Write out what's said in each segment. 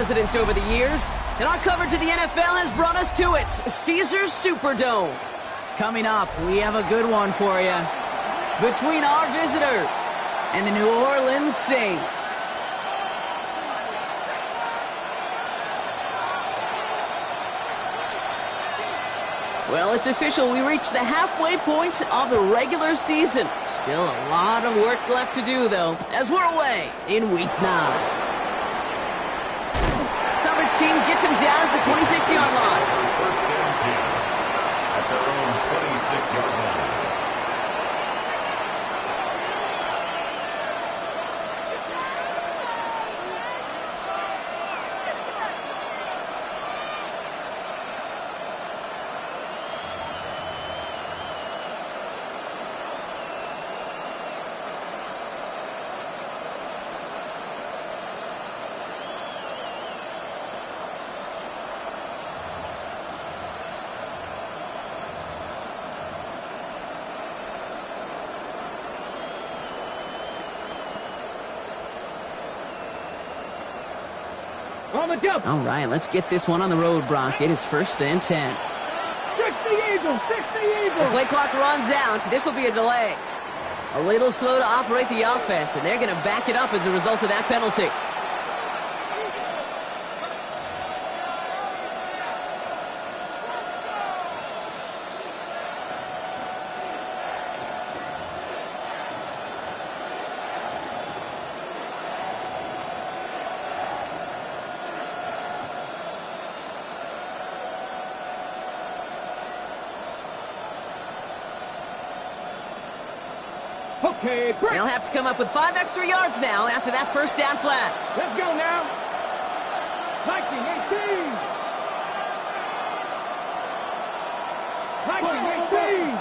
residents over the years, and our coverage of the NFL has brought us to it, Caesars Superdome. Coming up, we have a good one for you. Between our visitors and the New Orleans Saints. Well, it's official. We reached the halfway point of the regular season. Still a lot of work left to do, though, as we're away in Week 9. Coverage team gets him down at the 26-yard line. First and 10 at their own 26-yard line. All right, let's get this one on the road, Brock. It is first and 10. Fix the Eagles! Fix the Eagles! The play clock runs out. This will be a delay. A little slow to operate the offense, and they're going to back it up as a result of that penalty. Okay, break. They'll have to come up with 5 extra yards now after that first down flat. Let's go now. Viking 18. Viking 18.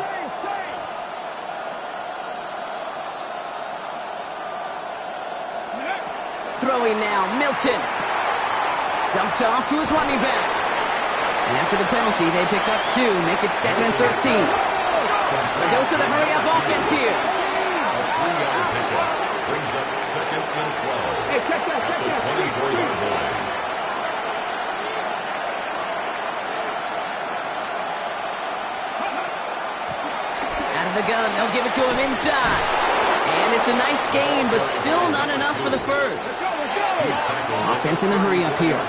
Throwing now, Milton. Dumped off to his running back. And after the penalty, they pick up 2, make it 2nd and 13. A dose of the hurry-up offense here. Brings up 2nd and 12. Hey, check that, check that. 24-yard line. Out of the gun, they'll give it to him inside. And it's a nice gain, but still not enough for the first. Offense in the hurry-up here.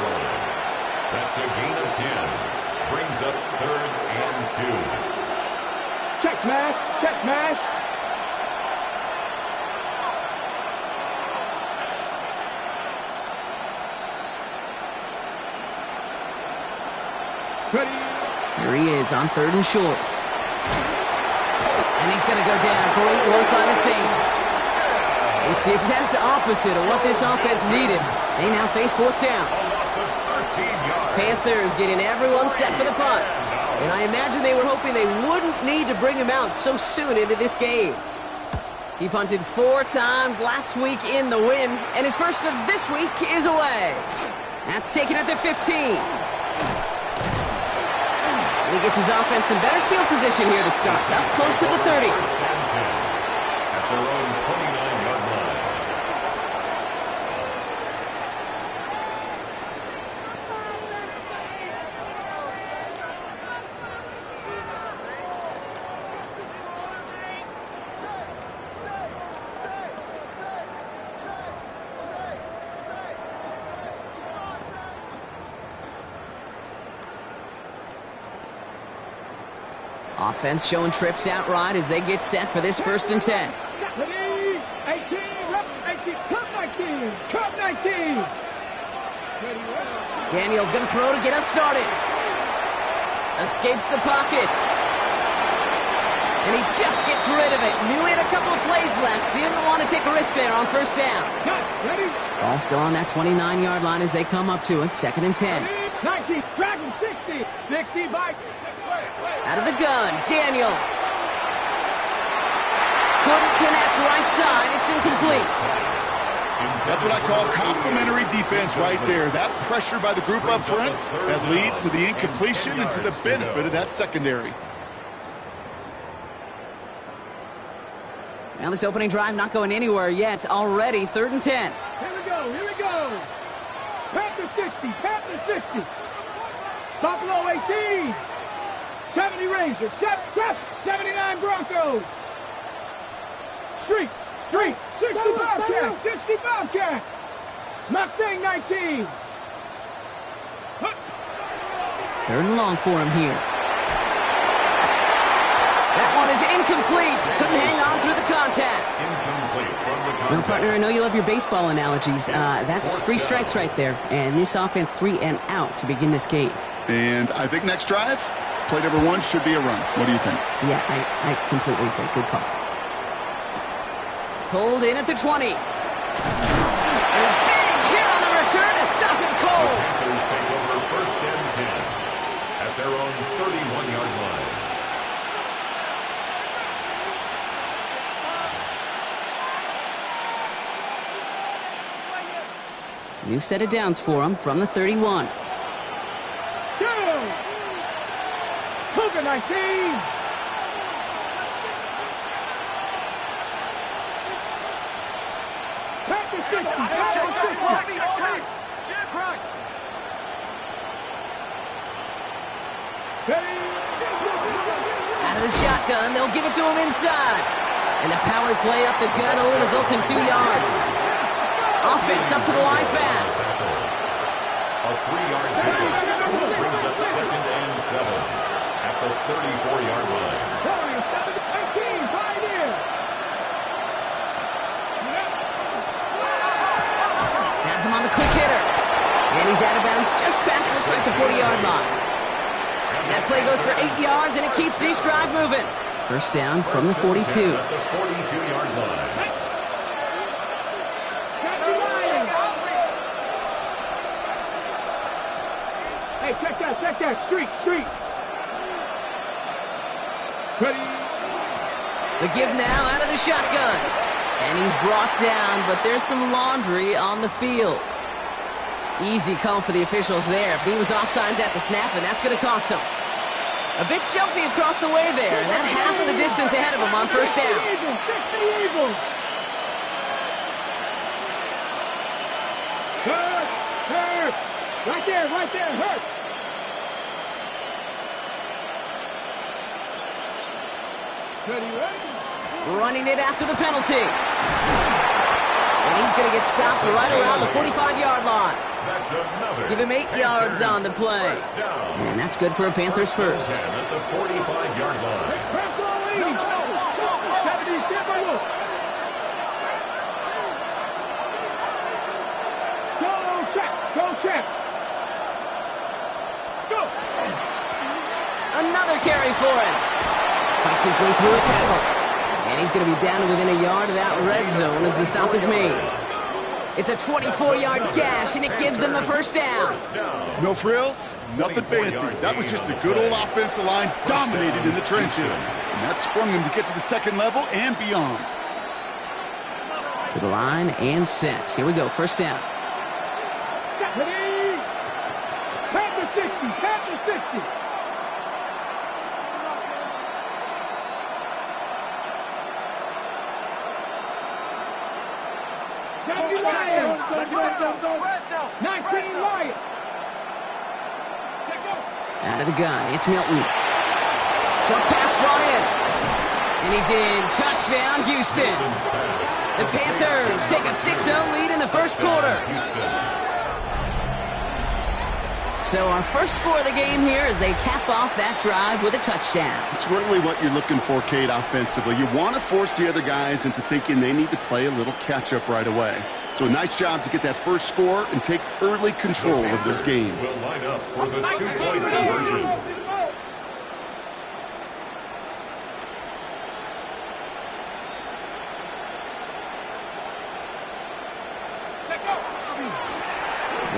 That's a gain of 10. Brings up 3rd and 2. Check smash, check smash. Here he is on 3rd and short. And he's going to go down. Great work by the Saints. It's the exact opposite of what this offense needed. They now face 4th down. Panthers getting everyone set for the punt. And I imagine they were hoping they wouldn't need to bring him out so soon into this game. He punted 4 times last week in the win, and his first of this week is away. That's taken at the 15. And he gets his offense in better field position here to start. Up close to the 30. At their own 29-yard line. Offense showing trips out right as they get set for this 1st and 10. 18, 18, cut 19, cut 19. Daniel's going to throw to get us started. Escapes the pocket. And he just gets rid of it. Knew he had a couple of plays left. Didn't want to take a risk there on 1st down. Cut, ready? Ball still on that 29-yard line as they come up to it. 2nd and 10. 19, Dragon 60, 60, Vikings. Out of the gun, Daniels. Couldn't connect right side. It's incomplete. That's what I call complimentary defense right there. That pressure by the group up front that leads to the incompletion and to the benefit of that secondary. Now this opening drive not going anywhere yet. Already 3rd and 10. Here we go, here we go. Panthers Panthers 60. Panthers 60. Buffalo 18. 70 Rangers. 79 Broncos. Street. 60 Bobcats. 60 Bobcats. Mustang 19. Third and long for him here. That one is incomplete. Couldn't hang on through the contact. Incomplete from the contact. Well, partner, I know you love your baseball analogies. That's 3 strikes right there. And this offense 3 and out to begin this game. And I think next drive, play number 1 should be a run. What do you think? Yeah, I completely agree. Good call. Pulled in at the 20. And a big hit on the return to stop him cold. Panthers take over first and 10 at their own 31-yard line. New set of downs for him from the 31. Cougar 19. Panthers 60. Out of the shotgun, they'll give it to him inside. And the power play up the gut only results in 2 yards. Offense up to the line fast. A 3-yard gain brings up second and 7 at the 34-yard line. 18, Pioneer. Has him on the quick hitter. And he's out of bounds just past, looks like the 40-yard line. That play goes for 8 yards, and it keeps this drive moving. First down from the 42. At the 42-yard line. Hey, check that. Street. Ready. The give now out of the shotgun. And he's brought down, but there's some laundry on the field. Easy call for the officials there. He was offsides at the snap, and that's going to cost him. A bit jumpy across the way there, and that halves the distance ahead of him on first down. 60 Eagles. Hurt. Right there, hurt. Ready? Running it after the penalty. And he's going to get stopped right around the 45-yard line. That's another. Give him 8 yards on the play. And that's good for a Panthers first. At the 45-yard line. Go check. Go. Another carry for him. Fights his way through a tackle. And he's going to be down to within a yard of that red zone as the stop is made. It's a 24-yard gash, and it gives them the first down. No frills, nothing fancy. That was just a good old offensive line dominated in the trenches. And that sprung them to get to the second level and beyond. To the line and set. Here we go, first down. Ready? Panthers 60. Lions. 19 Lions. Out of the gun, it's Milton. Short pass brought in. And he's in. Touchdown, Houston. The Panthers take a 6-0 lead in the first quarter. So our first score of the game here as they cap off that drive with a touchdown. It's really what you're looking for, Kate, offensively. You want to force the other guys into thinking they need to play a little catch-up right away. So a nice job to get that first score and take early control of this game. Will line up for the 2-point conversion.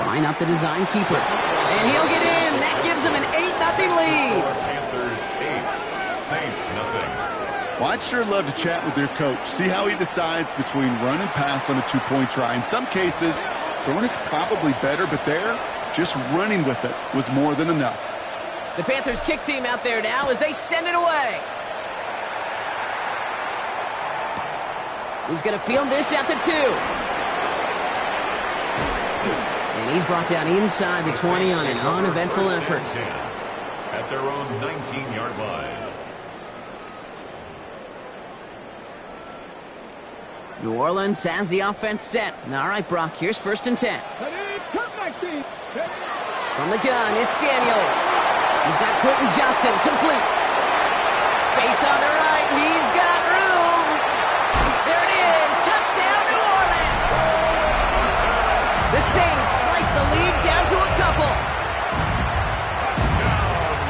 Line up the design keeper. And he'll get in. That gives him an 8-0 lead. Panthers 8, Saints nothing. Well, I'd sure love to chat with their coach. See how he decides between run and pass on a 2-point try. In some cases, throwing it's probably better, but there, just running with it was more than enough. The Panthers kick team out there now as they send it away. He's going to field this at the 2. And And he's brought down inside the 20 on an uneventful effort. At their own 19-yard line. New Orleans has the offense set. All right, Brock, here's 1st and 10. From the gun, it's Daniels. He's got Quentin Johnson, complete. Space on the right, he's got room. There it is, touchdown New Orleans. The Saints slice the lead down to a couple.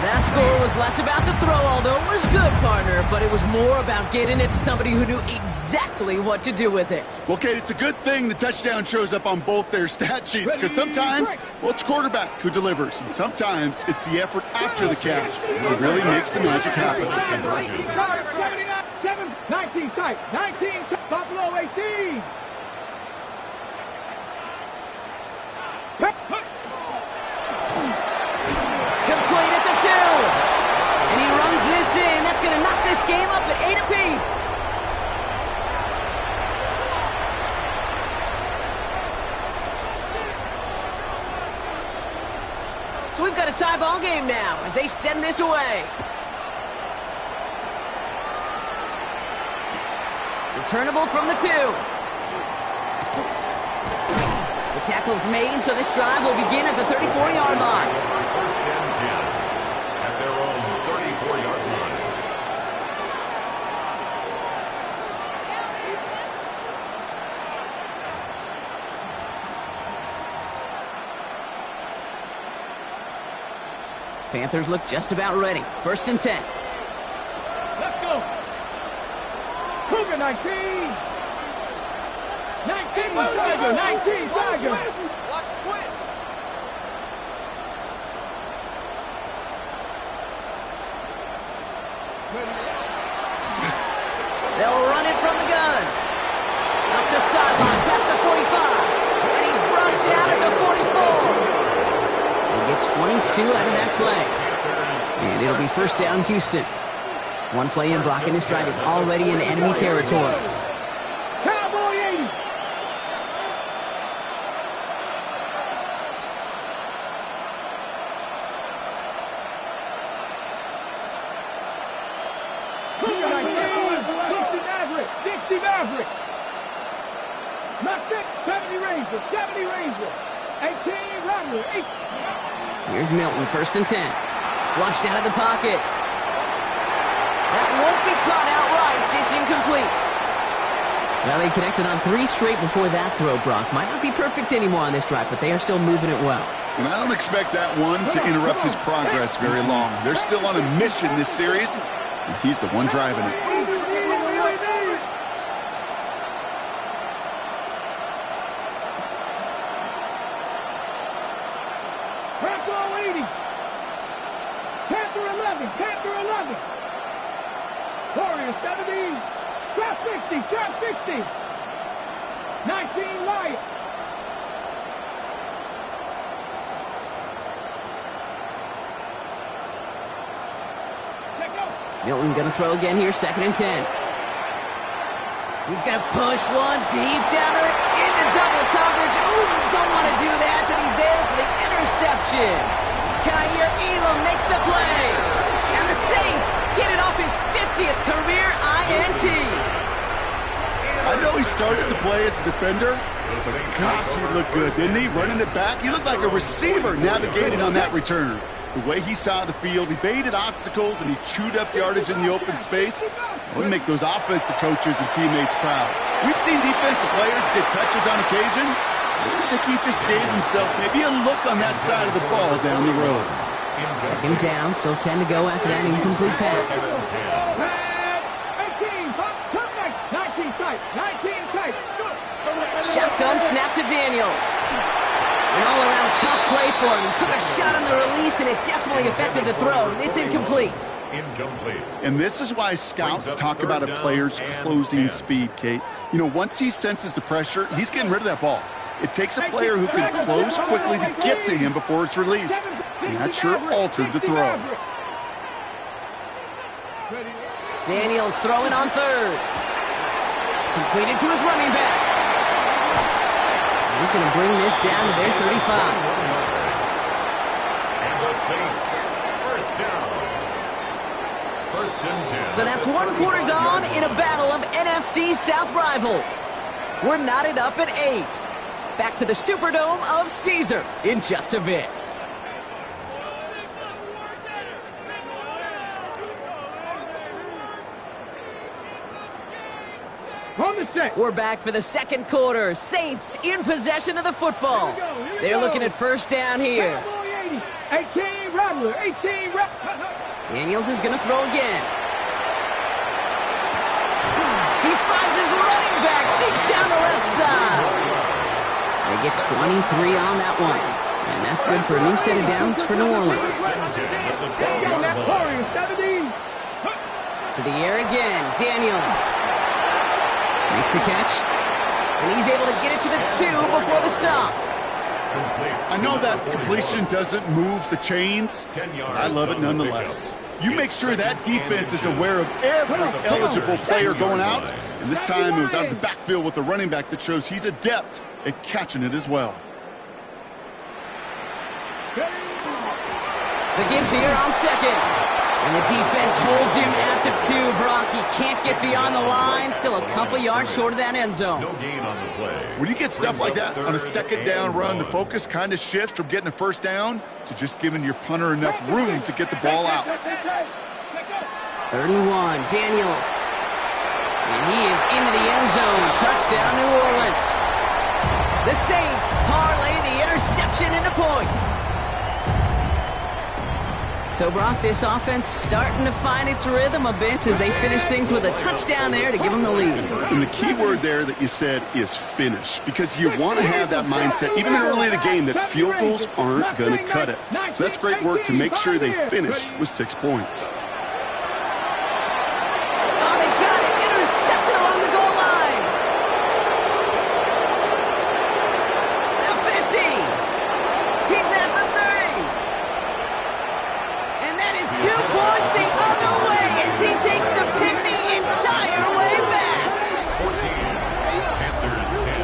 That score was less about the throw, although it was good, partner, but it was more about getting it to somebody who knew exactly what to do with it. Well, Kate, it's a good thing the touchdown shows up on both their stat sheets, because sometimes, well, it's quarterback who delivers, and sometimes it's the effort after the catch that really makes the magic happen. 19 tight, 19 tight, Buffalo 18. Complete at the 2. And he runs this in. That's going to knock this game up at 8 apiece. So we've got a tie ball game now as they send this away. Returnable from the 2. The tackle's made, so this drive will begin at the 34-yard line. 1st and 10 at their own 34-yard line. Panthers look just about ready. 1st and 10. Let's go. Cougar 19. 19 Tiger, 19 Tiger. Watch twins. They'll run it from the gun. Up the sideline, past the 45. And he's brought down at the 44. They get 22 out of that play. And it'll be 1st down Houston. One play in, blocking this drive is already in enemy territory. Cowboy 80. Cougar 19. 60 Maverick. 60 Maverick. Knocked it. 70 Ranger. 70 Ranger. 18 Rattler. 8. Here's Milton, 1st and 10. Flushed out of the pocket. That won't be caught outright. It's incomplete. Well, they connected on 3 straight before that throw, Brock. Might not be perfect anymore on this drive, but they are still moving it well. And I don't expect that one to interrupt his progress very long. They're still on a mission this series, and he's the one driving it. Panther 80. Panther 11. Panther 11. Warrior 70. Trap 60. Trap 60. 19 Lion. Milton gonna throw again here, 2nd and 10. He's gonna push one deep down there into double coverage. Ooh, don't want to do that, and he's there for the interception. Kaiir Elam makes the play. And the Saints get it off his 50th career INT. I know he started to play as a defender, but gosh, he looked good, didn't he? Running it back, he looked like a receiver navigating on that return. The way he saw the field, he baited obstacles, and he chewed up yardage in the open space. It would make those offensive coaches and teammates proud. We've seen defensive players get touches on occasion. I think he just gave himself maybe a look on that side of the ball down the road. 2nd down, still 10 to go after that incomplete pass. 19 tight. 19 tight. Shotgun snap to Daniels. An all-around tough play for him. He took a shot on the release, and it definitely affected the throw. It's incomplete. Incomplete. And this is why scouts talk about a player's closing speed, Kate. You know, once he senses the pressure, he's getting rid of that ball. It takes a player who can close quickly to get to him before it's released. And that sure altered the throw. Daniels throwing on 3rd. Completed to his running back. He's going to bring this down to their 35. And the Saints, first down. First and 10. So that's one quarter gone in a battle of NFC South rivals. We're knotted up at 8. Back to the Superdome of Caesar in just a bit. On the set. We're back for the second quarter. Saints in possession of the football. They're looking at first down here. 18 Rattler, 18 Rattler. Daniels is going to throw again. He finds his running back deep down the left side. They get 23 on that one. And that's good for a new set of downs for New Orleans. To the air again. Daniels makes the catch. And he's able to get it to the 2 before the stop. I know that completion doesn't move the chains. I love it nonetheless. You make sure that defense is aware of every eligible player going out. And this time it was out of the backfield with the running back that shows he's adept at catching it as well. The give here on second. And the defense holds him at the 2. Brock, he can't get beyond the line. Still a couple yards short of that end zone. No gain on the play. When you get stuff like that on a second down run, the focus kind of shifts from getting a first down to just giving your punter enough room to get the ball out. 3rd and 1, Daniels. And he is into the end zone. Touchdown, New Orleans. The Saints parlay the interception into points. So, Brock, this offense starting to find its rhythm a bit as they finish things with a touchdown there to give them the lead. And the key word there that you said is finish, because you want to have that mindset, even early in the game, that field goals aren't going to cut it. So that's great work to make sure they finish with 6 points. Oh, they got it. Intercepted along the goal line. The 50. He's at the 30. And that is 2 points the other way as he takes the pick the entire way back. 14. Panthers 10.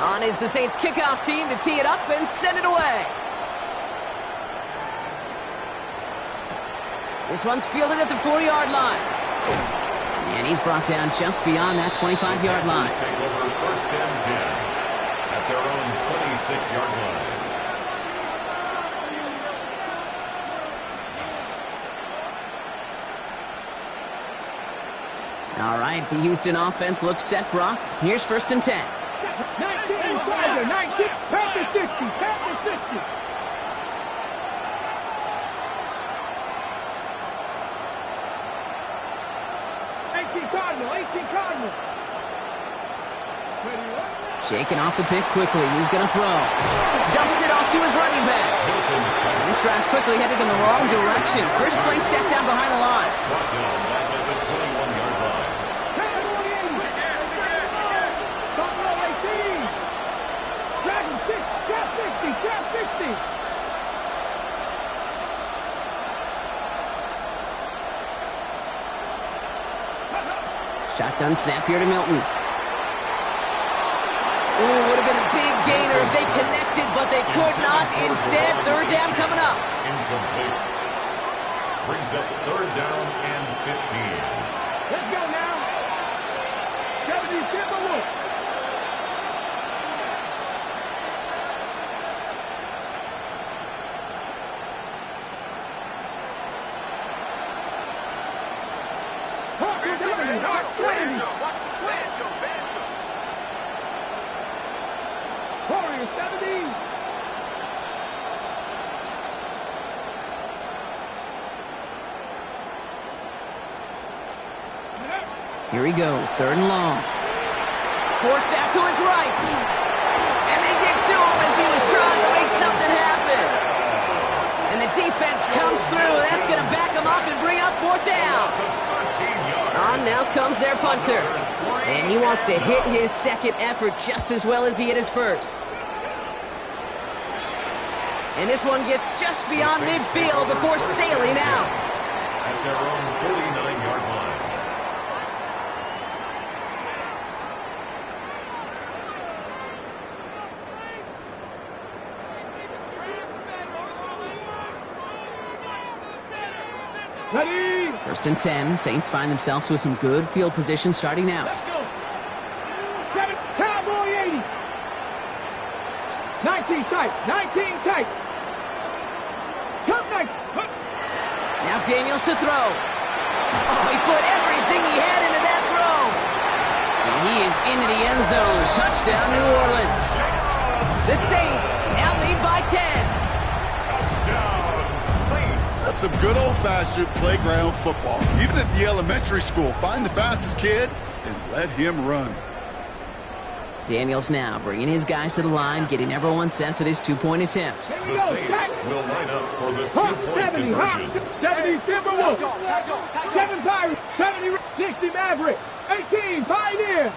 On is the Saints kickoff team to tee it up and send it away. This one's fielded at the 4-yard line. And he's brought down just beyond that 25-yard line. Take over first and 10 at their own 26-yard line. All right, the Houston offense looks set, Brock. Here's first and 10. 19 Tiger, 19 Panther 60, Panther 60. Cardinal, 18 Cardinal. Shaking off the pick quickly. He's going to throw. Dumps it off to his running back. And this drive's quickly headed in the wrong direction. First play set down behind the line. Brought down back at the 21-yard line. Cardinal 18. Dragon 6, Trap 60, Trap 60. Shotgun snap here to Milton. Ooh, would have been a big gainer if they connected, but they could not. Instead, 3rd down coming up. Incomplete. Brings up 3rd down and 15. Let's go now. 77 Wood. Warriors 70. Here he goes, 3rd and long. Forced out to his right. And they get to him as he was trying to make something happen. And the defense comes through. That's going to back him up and bring up 4th down. On now comes their punter. And he wants to hit his second effort just as well as he hit his first. And this one gets just beyond midfield before sailing out. At their own 49-yard line. Ready? 1st and 10. Saints find themselves with some good field position starting out. Let's go. 7, Cowboy 80. 19 tight, 19 tight. Come nice. Now Daniels to throw. Oh, he put everything he had into that throw. And he is into the end zone. Touchdown, New Orleans. The Saints now lead by 10. Touchdown, Saints. That's some good old-fashioned playground football. Even at the elementary school, find the fastest kid and let him run. Daniels now bringing his guys to the line, getting everyone set for this two-point attempt. Here we The go. Saints will line up for the Hawk two-point 70, conversion. Hawk 70, Timberwolves. 7 Pirates, 70, 60 Mavericks, 18 Pioneer.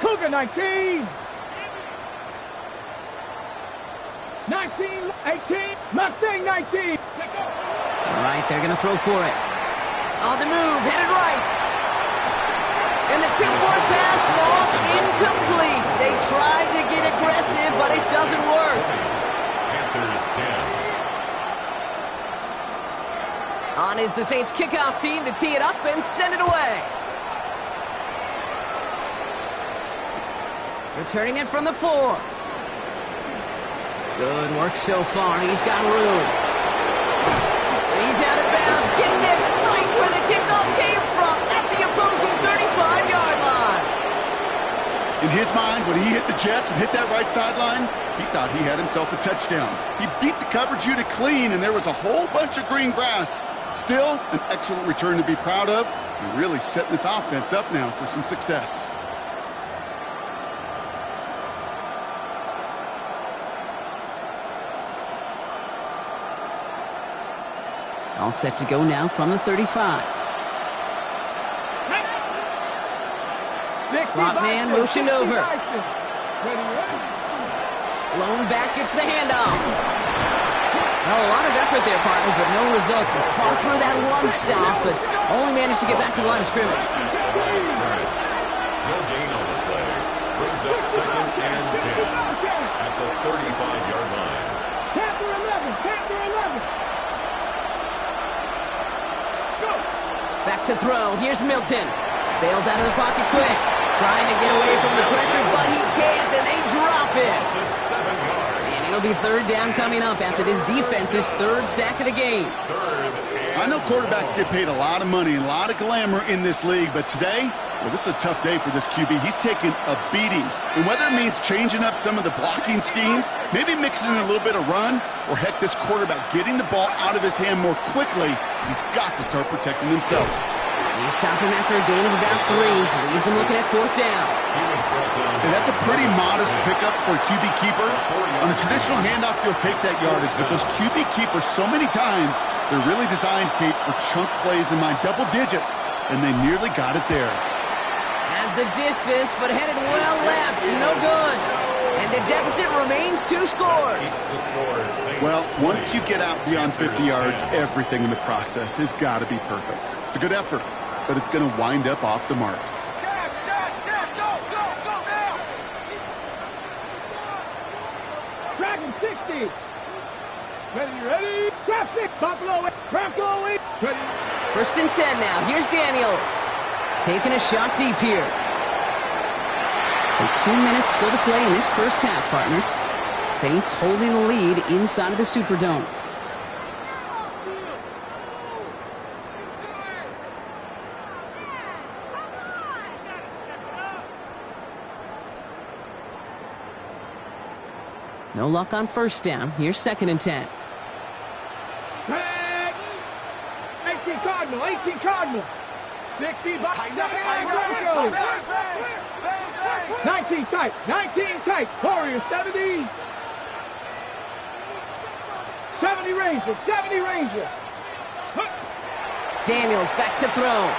Cougar 19. 19, 18, Mustang 19. All right, they're going to throw for it. On the move, headed right. And the two-point pass falls incomplete. They tried to get aggressive, but it doesn't work. Panthers 10. On is the Saints kickoff team to tee it up and send it away. Returning it from the 4. Good work so far. He's got room. He's out of bounds. Get this right where the kickoff came from, at the opposing 35-yard line. In his mind, when he hit the Jets and hit that right sideline, he thought he had himself a touchdown. He beat the coverage unit clean, and there was a whole bunch of green grass. Still, an excellent return to be proud of, and really setting this offense up now for some success. All set to go now from the 35. Slot man motioned over. Lone back gets the handoff. Well, a lot of effort there, partner, but no results. He fought through that one stop, but only managed to get back to the line of scrimmage. No gain on the play. Brings up 2nd and 10 at the 35-yard line. Panther 11, Panther 11. Back to throw. Here's Milton. Bails out of the pocket quick. Trying to get away from the pressure, but he can't, and they drop it. And it'll be 3rd down coming up after this defense's 3rd sack of the game. I know quarterbacks get paid a lot of money and a lot of glamour in this league, but today, well, this is a tough day for this QB. He's taking a beating. And whether it means changing up some of the blocking schemes, maybe mixing in a little bit of run, or heck, this quarterback getting the ball out of his hand more quickly, he's got to start protecting himself. They stop him after a gain of about 3. Leaves him looking at 4th down. And that's a pretty modest pickup for a QB keeper. On a traditional handoff, you'll take that yardage, but those QB keepers, so many times, they're really designed, Kate, for chunk plays in my double digits, and they nearly got it there. Has the distance, but headed well left. No good. And the deficit remains 2 scores. Well, once you get out beyond 50 yards, everything in the process has got to be perfect. It's a good effort, but it's going to wind up off the mark. Dragon 60. Ready. Traffic. Buffalo. Bronco. Ready. 1st and 10 now. Here's Daniels. Taking a shot deep here. So 2 minutes still to play in this first half, partner. Saints holding the lead inside of the Superdome. No luck on 1st down. Here's 2nd and 10. 18 Cardinal. 18 Cardinal. 60 by 19 tight. 19 tight. Warriors 70. 70 Ranger. 70 Ranger. Daniels back to throw.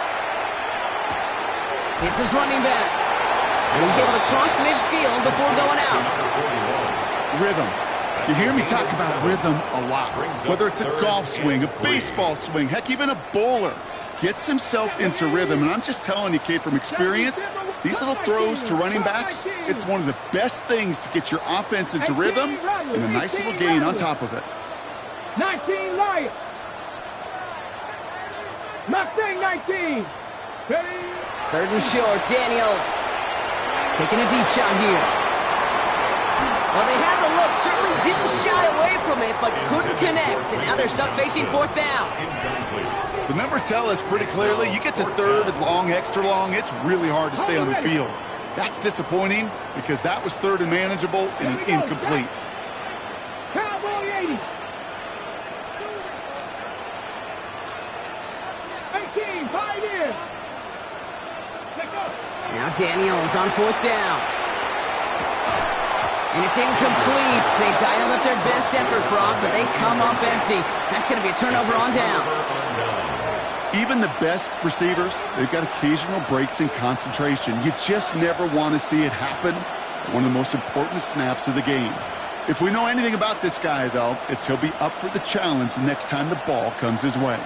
It's his running back. And he's able to cross midfield before going out. Rhythm. You hear me talk about rhythm a lot. Whether it's a golf swing, a baseball swing, heck, even a bowler gets himself into rhythm. And I'm just telling you, Kate, from experience, these little throws to running backs, it's one of the best things to get your offense into rhythm and a nice little gain on top of it. 19 Lions. Mustang 19. Third and short, Daniels taking a deep shot here. Well, they had the look, certainly didn't shy away from it, but couldn't connect, and now they're stuck facing fourth down. The numbers tell us pretty clearly, you get to third and long, extra long, it's really hard to stay on the field. That's disappointing because that was third and manageable and an incomplete. Cowboy 80. 18, Pioneer. Now Daniels on fourth down. And it's incomplete. They dialed up their best effort, Brock, but they come up empty. That's going to be a turnover on downs. Even the best receivers, they've got occasional breaks in concentration. You just never want to see it happen at one of the most important snaps of the game. If we know anything about this guy, though, it's he'll be up for the challenge the next time the ball comes his way.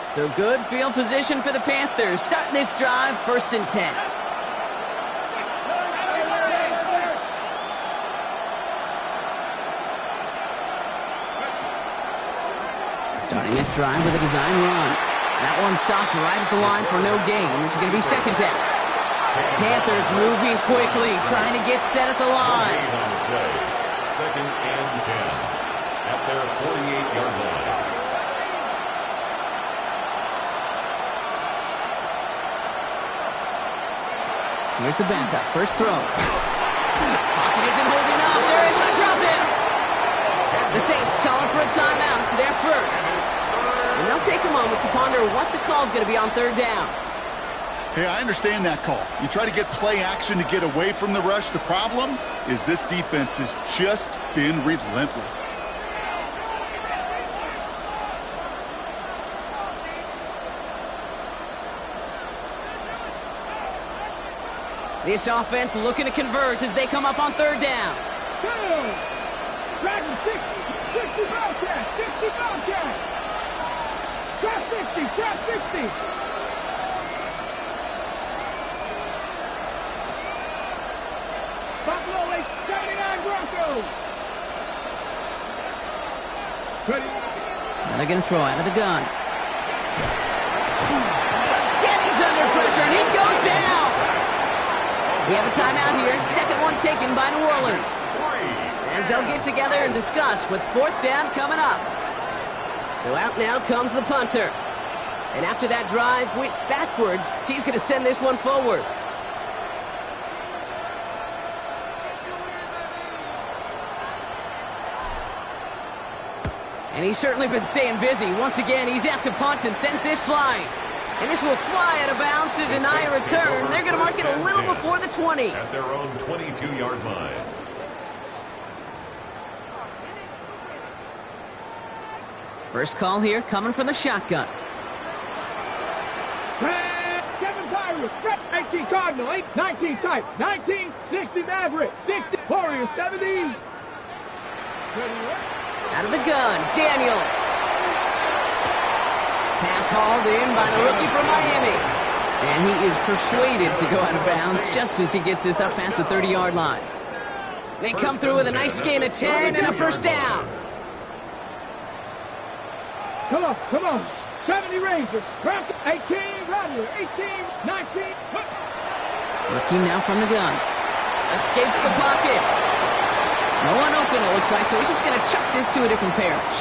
So good field position for the Panthers. Starting this drive, 1st and 10. Starting this drive with a design run. That one stopped right at the line for no gain. This is going to be 2nd down. Panthers moving quickly, trying to get set at the line. 2nd and 10 at their 48-yard line. Here's the backup. First throw. Pocket isn't holding up. They're able to drop it. The Saints calling for a timeout, so they're first. And they'll take a moment to ponder what the call is going to be on 3rd down. Hey, I understand that call. You try to get play action to get away from the rush. The problem is this defense has just been relentless. This offense looking to convert as they come up on 3rd down. Dragon 60 Bobcat, 60 Bobcat. Trap 60, trap 60. Buffalo 79 Broncos. Ready. Now they're going to throw out of the gun. Getty's under pressure, and he goes down. We have a timeout here. 2nd one taken by New Orleans. As they'll get together and discuss with 4th down coming up. So out now comes the punter. And after that drive went backwards, he's going to send this one forward. And he's certainly been staying busy. Once again, he's out to punt and sends this flying. And this will fly out of bounds to deny a return. They're going to mark it a little before the 20. At their own 22-yard line. First call here coming from the shotgun. Kevin Pirates, 19 Cardinal, 19 Type, 19, 60 Maverick, 60 Warriors, 70. Out of the gun, Daniels. Pass hauled in by the rookie from Miami. And he is persuaded to go out of bounds just as he gets this up past the 30-yard line. They come through with a nice gain of 10 and a 1st down. Come on. 70 Rangers, 18, Rattler, 18, 19. Rookie now from the gun. Escapes the pocket. No one open, it looks like, so he's just going to chuck this to a different parish.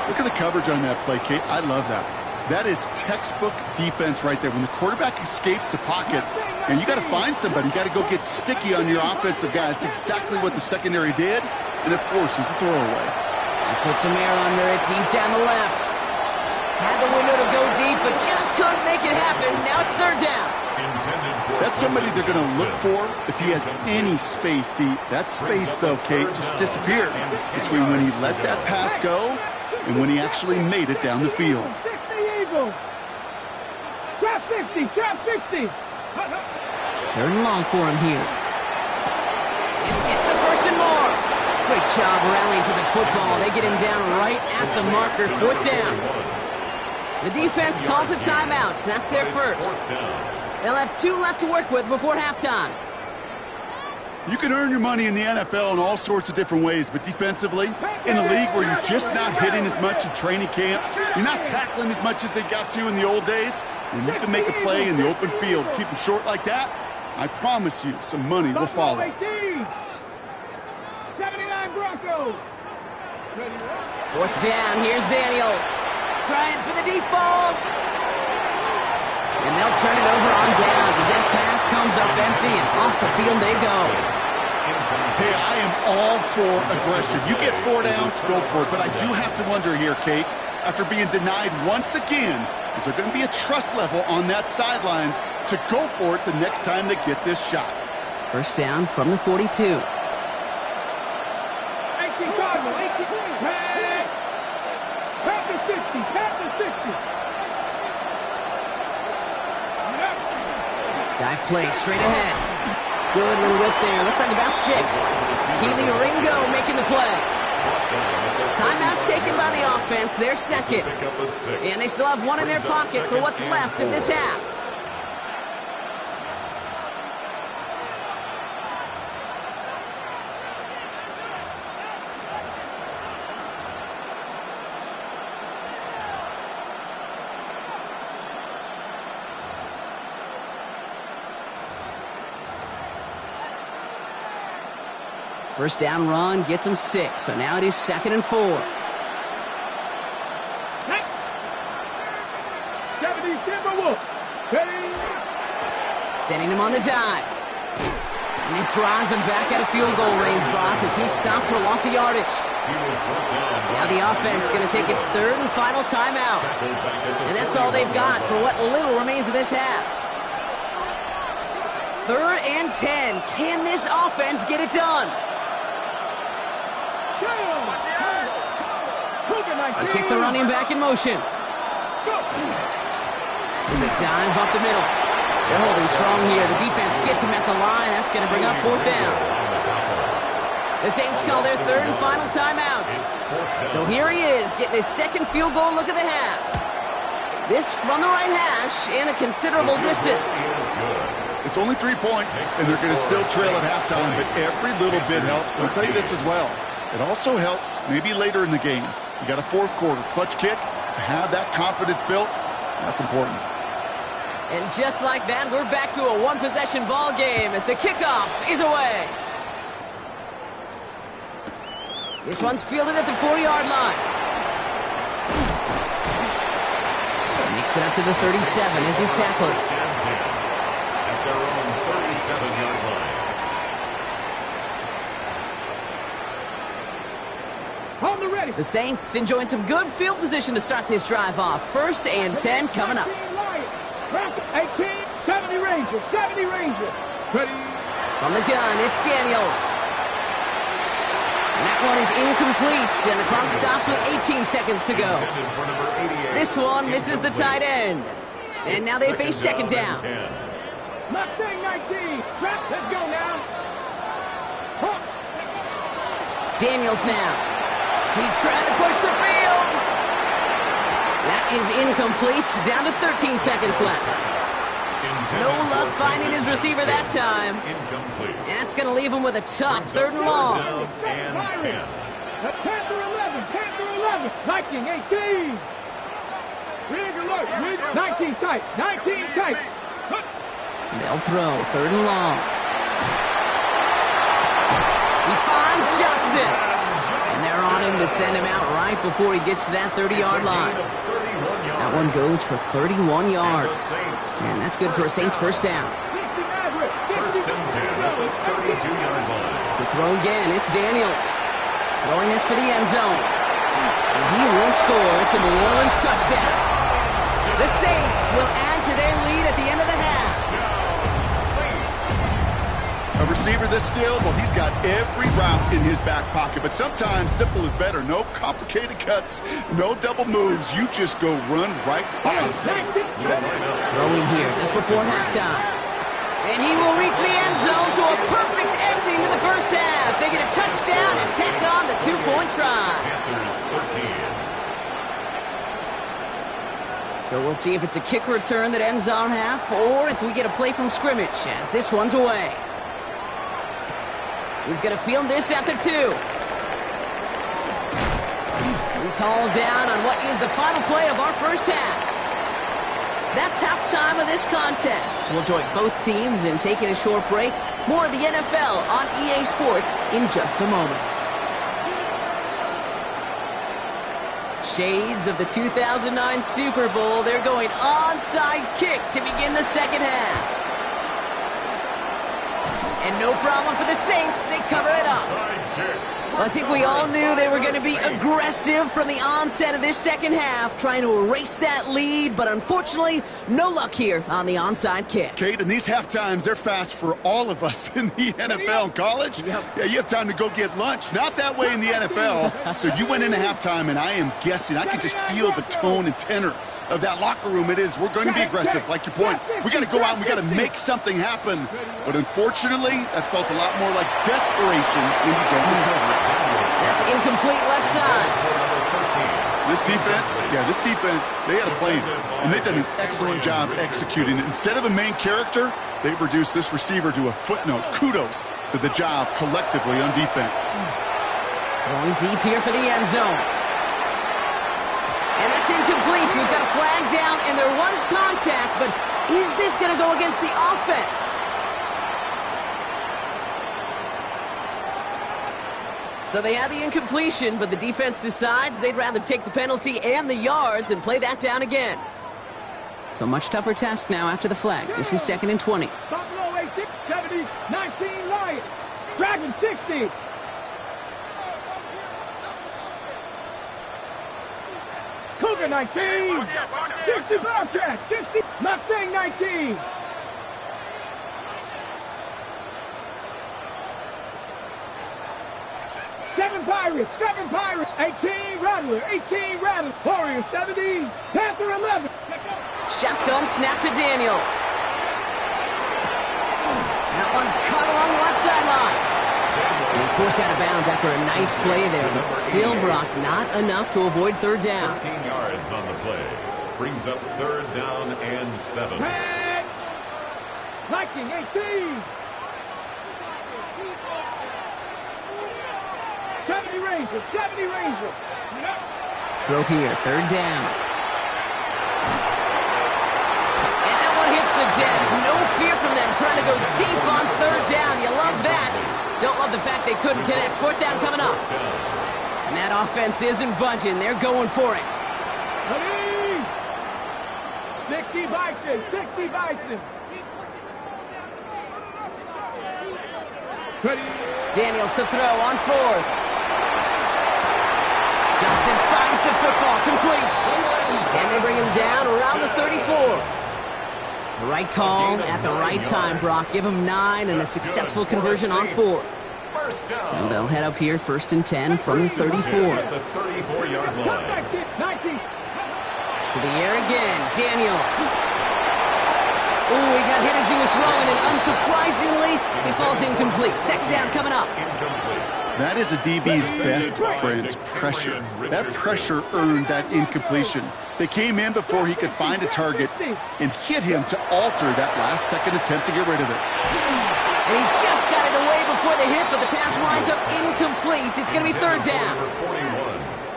Look at the coverage on that play, Kate. I love that. That is textbook defense right there. When the quarterback escapes the pocket, and you got to find somebody. You got to go get sticky on your offensive guy. That's exactly what the secondary did, and it forces the throwaway. He puts some air under it, deep down the left. Had the window to go deep, but just couldn't make it happen. Now it's 3rd down. That's somebody they're going to look for if he has any space deep. That space, though, Kate, just disappeared between when he let that pass go and when he actually made it down the field. 60 Eagles. Trap 60, trap 60. 3rd and long for him here. This gets the first and more. Great job rallying to the football. They get him down right at the marker. 4th down. The defense calls a timeout. That's their first. They'll have 2 left to work with before halftime. You can earn your money in the NFL in all sorts of different ways, but defensively, in a league where you're just not hitting as much in training camp, you're not tackling as much as they got to in the old days, when you can make a play in the open field, keep them short like that, I promise you some money will follow. 79 Broncos. 4th down, here's Daniels. Trying for the deep ball. And they'll turn it over on downs as that pass comes up empty and off the field they go. Hey, I am all for aggression. You get 4 downs, go for it. But I do have to wonder here, Kate, after being denied once again, is there going to be a trust level on that sidelines to go for it the next time they get this shot? 1st down from the 42. 18 Cardinal, 18. Pat the 60, pat the 60. Dive play straight ahead. Good little whip there. Looks like about 6. Keely Ringo making the play. Timeout taken by the offense. Their second. And they still have 1 in their pocket for what's left of this half. First down run gets them 6, so now it is 2nd and 4. 70 Timberwolves. Sending him on the dive. And this drives him back out of field goal range, Brock, as he's stopped for loss of yardage. Now the offense is going to take its 3rd and final timeout. And that's all they've got for what little remains of this half. 3rd and 10. Can this offense get it done? They kick the running back in motion. There's a dive up the middle. They're holding strong here. The defense gets him at the line. That's going to bring up 4th down. The Saints call their 3rd and final timeout. So here he is, getting his 2nd field goal look of the half. This from the right hash and a considerable distance. It's only 3 points, and they're going to still trail at halftime, but every little bit helps. And I'll tell you this as well. It also helps maybe later in the game. You got a 4th quarter clutch kick to have that confidence built. That's important. And just like that, we're back to a 1-possession ball game as the kickoff is away. This one's fielded at the 4-yard line. Makes it up to the 37 as he's tackled. At their own 37-yard line. On the ready. The Saints enjoying some good field position to start this drive off. 1st and 10 coming up. 18, 70 Rangers, 70 Rangers. Ready. From the gun, it's Daniels. And that one is incomplete, and the clock stops with 18 seconds to go. This one misses the tight end. And now they face 2nd down. Mustang 19. Let's go now. Daniels now. He's trying to push the field. That is incomplete. Down to 13 seconds left. No luck finding his receiver that time. And that's going to leave him with a tough 3rd and long. Panther 11, Panther 11. Viking 18. Rig alert, Rig 19 tight, 19 tight. They'll throw 3rd and long. He finds Johnston. And they're on him to send him out right before he gets to that 30-yard line. That one goes for 31 yards. And that's good for a Saints 1st down. 1st and 10 at the 32-yard line. To throw again, it's Daniels. Throwing this for the end zone. And he will score. It's a New Orleans touchdown. The Saints will add to their lead at the end of the half. A receiver this skilled, well, he's got every route in his back pocket. But sometimes simple is better. No complicated cuts, no double moves. You just go run right by him. Throwing here just before halftime. And he will reach the end zone to a perfect ending to the first half. They get a touchdown and tack on the 2-point try. Panthers 13. So we'll see if it's a kick return that ends our half or if we get a play from scrimmage as this one's away. He's going to field this at the 2. He's hauled down on what is the final play of our first half. That's halftime of this contest. We'll join both teams in taking a short break. More of the NFL on EA Sports in just a moment. Shades of the 2009 Super Bowl. They're going onside kick to begin the second half. And no problem for the Saints. They cover it up. Well, I think we all knew they were going to be aggressive from the onset of this second half, trying to erase that lead, but unfortunately, no luck here on the onside kick. Kate, and these half times, they're fast for all of us in the NFL and college. Yep. Yeah, you have time to go get lunch. Not that way in the NFL. So you went into halftime, and I am guessing, I can just feel the tone and tenor of that locker room. It is, we're going to be aggressive, like your point. We got to go out and we got to make something happen. But unfortunately, that felt a lot more like desperation when you don't recover. That's incomplete left side. This defense, they had a plan, and they've done an excellent job executing it. Instead of a main character, they've reduced this receiver to a footnote. Kudos to the job collectively on defense. Going deep here for the end zone. And that's incomplete. We've got a flag down, and there was contact, but is this going to go against the offense? So they had the incompletion, but the defense decides they'd rather take the penalty and the yards and play that down again. So much tougher task now after the flag. This is 2nd and 20. Buffalo 18, 70, 19 Lions. Dragon 60. Cougar 19. 60 Belichick. 60 Mustang 19. Seven Pirates, 18 Rattler, Warriors 70, Panther 11. Shotgun snap to Daniels. That one's caught along the left sideline. And he's forced out of bounds after a nice play there, but still, Brock, not enough to avoid third down. 13 yards on the play. Brings up 3rd down and 7. Red, Viking 18. 70 Rangers. Throw here, 3rd down. And that one hits the deck. No fear from them trying to go deep on 3rd down. You love that. Don't love the fact they couldn't connect. 4th down coming up. And that offense isn't budging. They're going for it. 60 Bison. Daniels to throw on 4th. Johnson finds the football, complete. And they bring him down around the 34. The right call at the right time, Brock. Give him 9 and a successful conversion on 4th. So they'll head up here 1st and 10 from the 34. At the 34-yard line. To the air again, Daniels. Ooh, he got hit as he was throwing, and unsurprisingly, he falls incomplete. 2nd down coming up. That is a DB's best friend, pressure. That pressure earned that incompletion. They came in before he could find a target and hit him to alter that last-second attempt to get rid of it. And he just got it away before the hit, but the pass winds up incomplete. It's going to be 3rd down.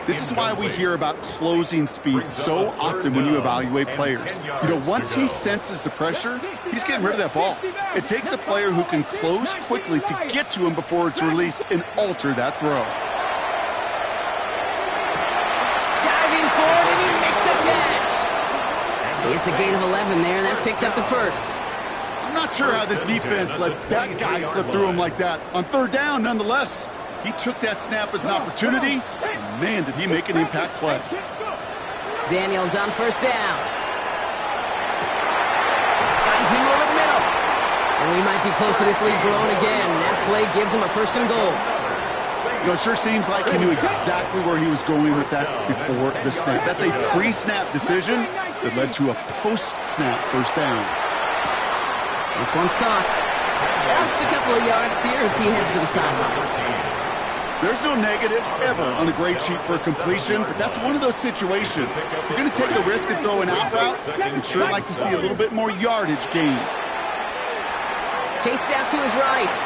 This is why we hear about closing speed so often when you evaluate players. You know, once he senses the pressure, he's getting rid of that ball. It takes a player who can close quickly to get to him before it's released and alter that throw. Diving forward, and he makes the catch. It's a gain of 11 there, and that picks up the 1st. I'm not sure how this defense let that guy slip through him like that. On 3rd down, nonetheless. He took that snap as an opportunity, and man, did he make an impact play. Daniels on 1st down. Finds him over the middle. And we might be close to this lead growing again. That play gives him a 1st and goal. You know, it sure seems like he knew exactly where he was going with that before the snap. That's a pre-snap decision that led to a post-snap 1st down. This one's caught. Just a couple of yards here as he heads for the sideline. There's no negatives ever on a grade sheet for a completion, but that's one of those situations. If you're going to take a risk and throw an out route, you'd sure like to see a little bit more yardage gained. Chased out to his right.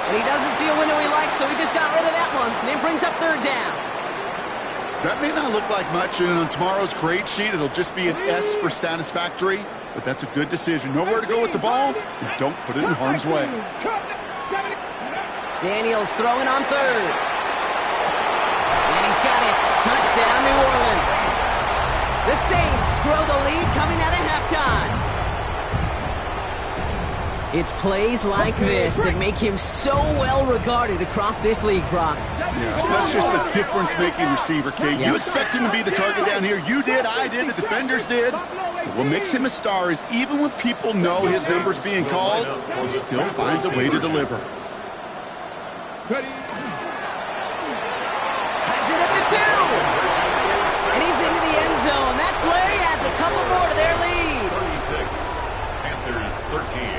And he doesn't see a window he likes, so he just got rid of that one. And then brings up third down. That may not look like much, and on tomorrow's grade sheet, it'll just be an S for satisfactory, but that's a good decision. Know where to go with the ball, and don't put it in harm's way. Daniels throwing on third. And he's got it. Touchdown, New Orleans. The Saints grow the lead coming out of halftime. It's plays like this that make him so well regarded across this league, Brock. Yeah, such just a difference-making receiver, Kate. You expect him to be the target down here. You did, I did, the defenders did. But what makes him a star is even when people know his number's being called, he still finds a way to deliver. Has it at the 2. And he's into the end zone. That play adds a couple more to their lead. 36, Panthers 13.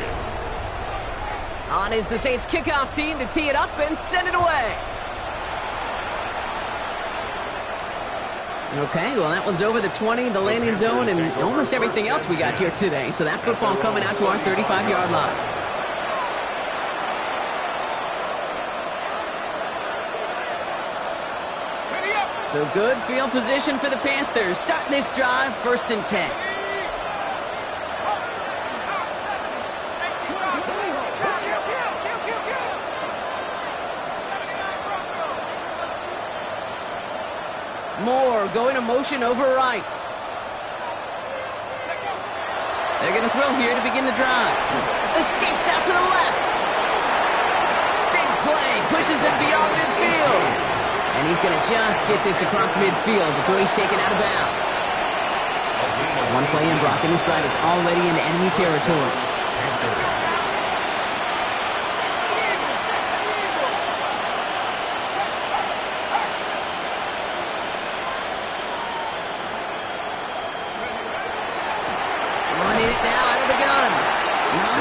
On is the Saints kickoff team to tee it up and send it away. Okay, well, that one's over the 20, the landing zone, and almost everything else we got here today. So that football coming out to our 35-yard line. So good field position for the Panthers. Starting this drive, 1st and 10. Moore going to motion over right. They're going to throw here to begin the drive. Escapes out to the left. Big play, pushes them beyond midfield. And he's going to just get this across midfield before he's taken out of bounds. One play in, Brock, and this drive is already into enemy territory.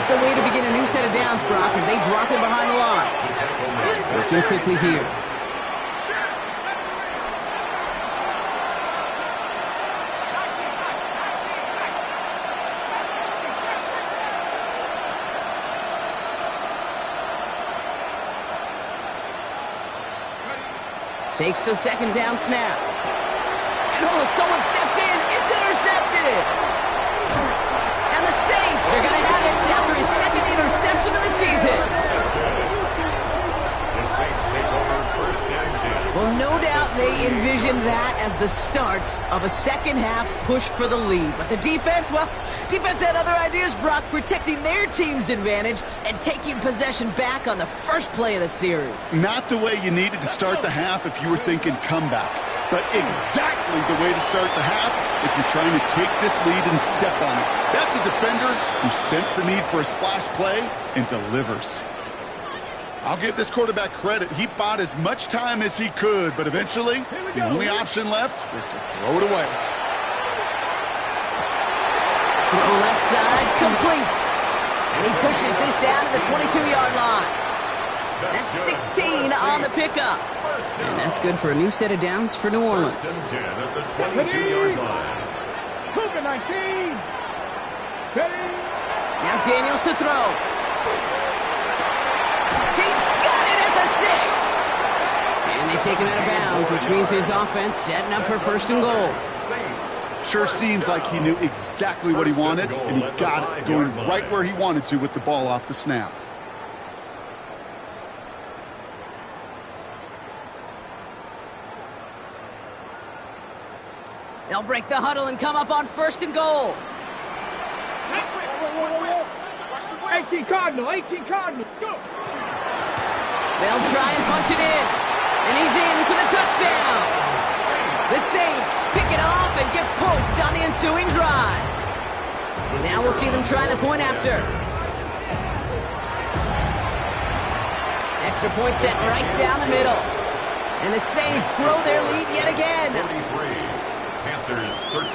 The way to begin a new set of downs, Brock, as they drop it behind the line. Working quickly here. Takes the second down snap. And someone stepped in. It's intercepted. And the Saints are going to have it after his second interception of the season. The Saints take over 1st and 10. Well, no doubt they envisioned that as the start of a second-half push for the lead. But the defense, well, defense had other ideas, Brock, protecting their team's advantage and taking possession back on the first play of the series. Not the way you needed to start the half if you were thinking comeback, but exactly the way to start the half if you're trying to take this lead and step on it. That's a defender who sensed the need for a splash play and delivers. I'll give this quarterback credit. He bought as much time as he could, but eventually the only option left was to throw it away. Throw left side, complete. And he pushes this down to the 22-yard line. That's 16 on the pickup. And that's good for a new set of downs for New Orleans. 1st and 10 at the 22-yard line. Cougar 19. Now Daniels to throw. He's got it at the 6. And they take him out of bounds, which means his offense setting up for 1st and goal. Sure seems like he knew exactly what he wanted, and he got it going right where he wanted to with the ball off the snap. They'll break the huddle and come up on 1st and goal. 18 Cardinal, 18 Cardinal, go! They'll try and punch it in. And he's in for the touchdown. The Saints pick it off and get points on the ensuing drive. Now we'll see them try the point after. Extra point set right down the middle. And the Saints grow their lead yet again. 43, Panthers 13.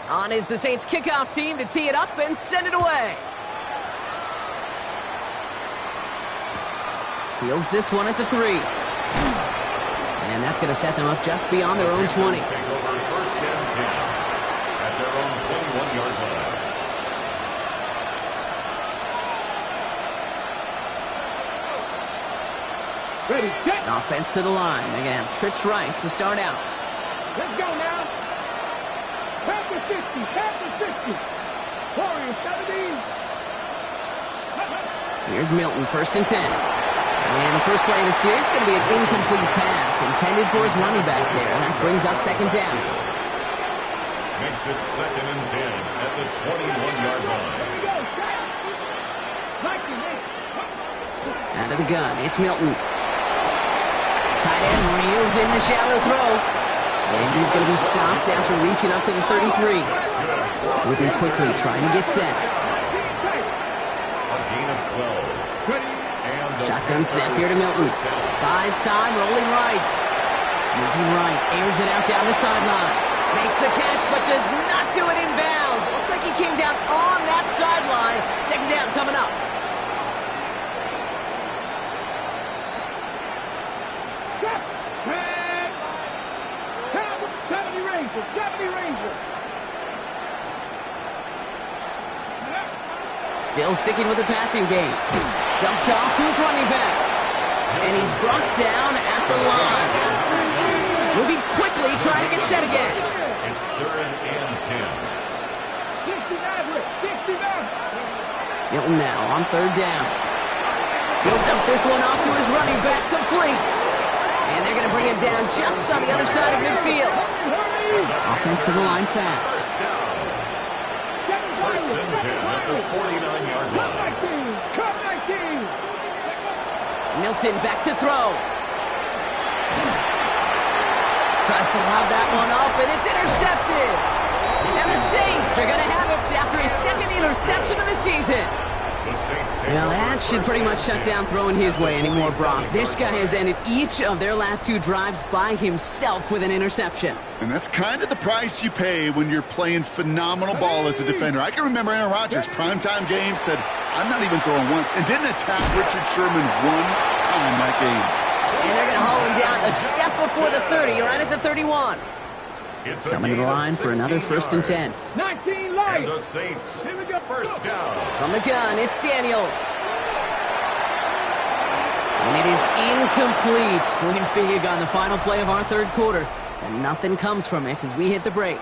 On is the Saints kickoff team to tee it up and send it away. Fields this one at the 3. And that's going to set them up just beyond their own 20. Take over first and 10 at their own 21-yard line. Ready, set. Offense to the line. They're going to have trips right to start out. Let's go now. Pass the 60, pass the 60. Warriors 70. Here's Milton, first and 10. And the first play of the series is going to be an incomplete pass intended for his running back there. And that brings up second down. Makes it second and 10 at the 21-yard line. Here we go, set. Out of the gun, it's Milton. Tight end reels in the shallow throw. And he's going to be stopped after reaching up to the 33. Moving quickly, trying to get set. A gain of 12. And the Shotgun snap here to Milton. Buys time, rolling right. Moving right, airs it out down the sideline. Makes the catch, but does not do it in bounds. Looks like he came down on that sideline. Second down coming up. Still sticking with the passing game. Dumped off to his running back. And he's brought down at the line. Moving quickly, trying to get set again. It's third and 10. Milton now on third down. He'll dump this one off to his running back, complete. And they're going to bring him down just on the other side of midfield. Offense to the line fast. First and 10 at the 49-yard line. Milton back to throw. Tries to lob that one up, and it's intercepted. And the Saints are going to have it after his second interception of the season. The Saints take Well, over that should pretty much shut down throwing his way anymore, Brock. This guy has ended each of their last 2 drives by himself with an interception. And that's kind of the price you pay when you're playing phenomenal ball as a defender. I can remember Aaron Rodgers' primetime game said, I'm not even throwing once, and didn't attack Richard Sherman one time that game. And they're going to haul him down a step before the 30, right at the 31. It's a Coming to the gain of line for another 16 first and 10. 19 And light. the Saints, Here we go. first down. From the gun, it's Daniels. And it is incomplete. Win big on the final play of our third quarter. And nothing comes from it as we hit the break.